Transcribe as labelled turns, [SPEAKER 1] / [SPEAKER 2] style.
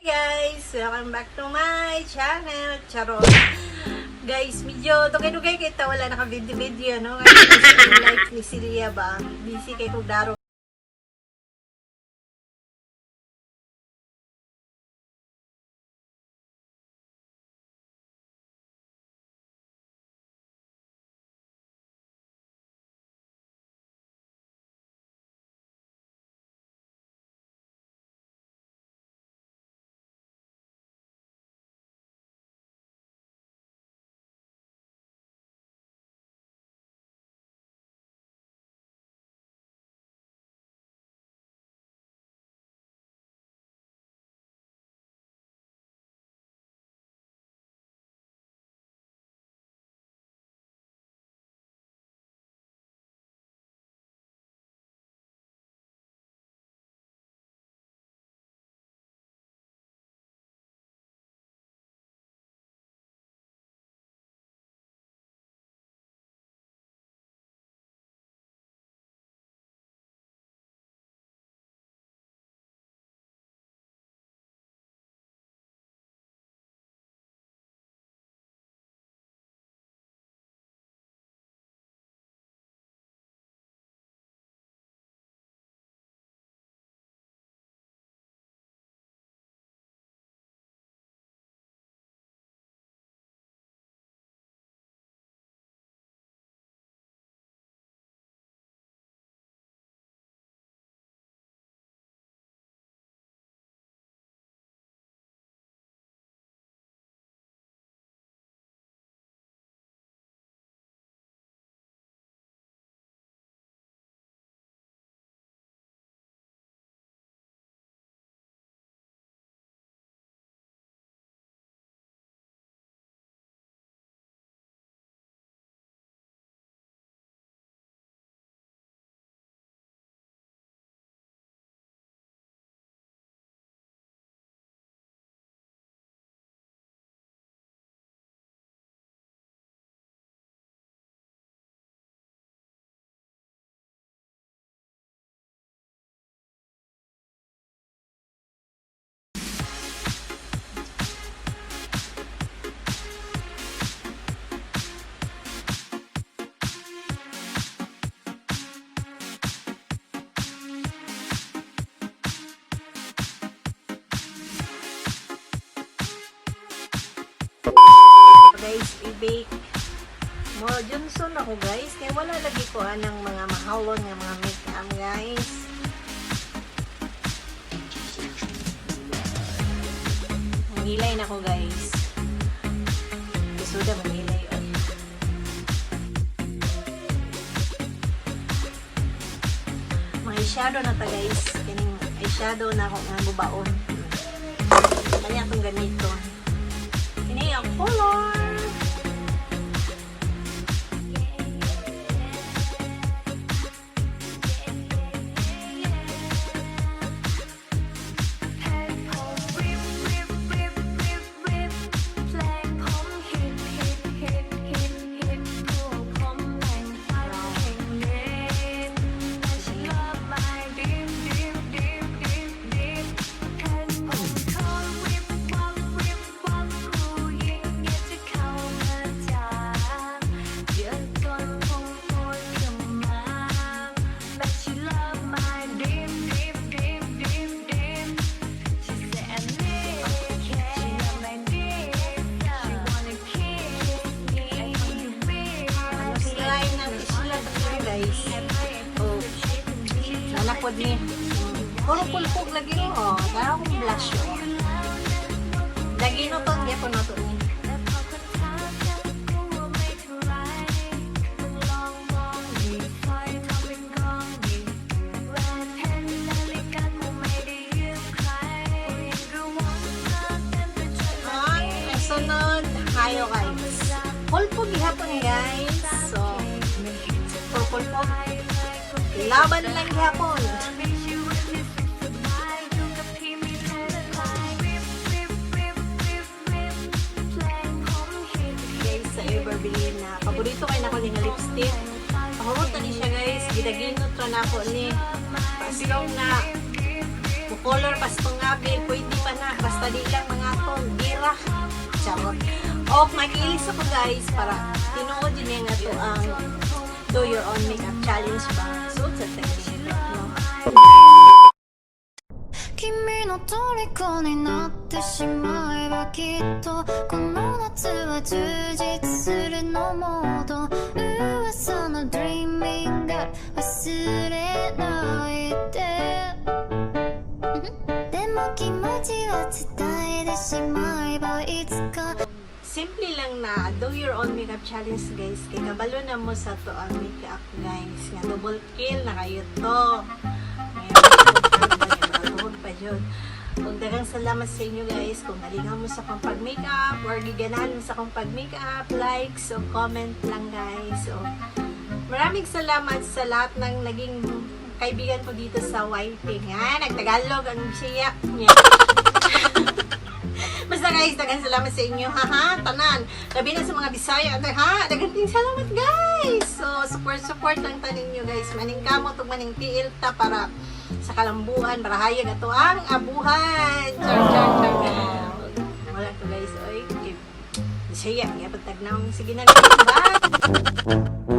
[SPEAKER 1] Guys, welcome back to my channel. Charot. Guys, medyo dugay-dugay kita wala naka-video, no? Kasi like ni Celia ba? Busy kay kong daro. Guys, i-bake mo Johnson ako guys kaya wala lagi ko anang mga mahawon nga mga make-up guys. Manilay na ako guys, isuda manilay mga eyeshadow na ta guys, kining eyeshadow na ako nga bubaon kanya itong ganito ini ang color. Nanapod ni puro pulpog lagi oh, kaya akong blush oh. Lagi no pang diya po na to ni sunod kayo guys pulpog ihapon guys, so pulpog laban lang hapon. Guys, sa Everbeam na paborito kayo na ko din na lipstick. Pahurot na ni siya guys. Gidaginot na ako ni. Paslong na. Color, pastong ngabil. Pwede pa na. Basta padilang mga tondira. Charot. O, mag-ilis ako guys para tinuod din niya nga to ang do your own makeup challenge ba. So, sa technique, no?
[SPEAKER 2] 君の虜になってしまえばきっとこの夏は充実するのモード噂の Dreaming が忘れないででも気持ちは伝えてしまえばいつか
[SPEAKER 1] Simple lang na do your own makeup challenge guys. Kay kabalo na mo sa to ang makeup guys. Nga double kill na kayo to. Ngayon, pa yun. Kung dagang salamat sa inyo guys, kung nalingaw mo sa kong pag-makeup or giganahan mo sa kong pag-makeup, like, so comment lang guys. So, maraming salamat sa lahat ng naging kaibigan ko dito sa YT. Nga, nagtagalog ang siya niya. Basta guys, dagang salamat sa inyo, haha, tanan. Labi na sa mga Bisaya, ha, daganting salamat guys. So, support lang tanin nyo guys. Maning kamo, tug maning tiil ta para sa kalambuan, para hayag ato ang abuhan. Char. Wala to guys, oy. Bisaya, nga pagtagnaw, sige na lang, bye.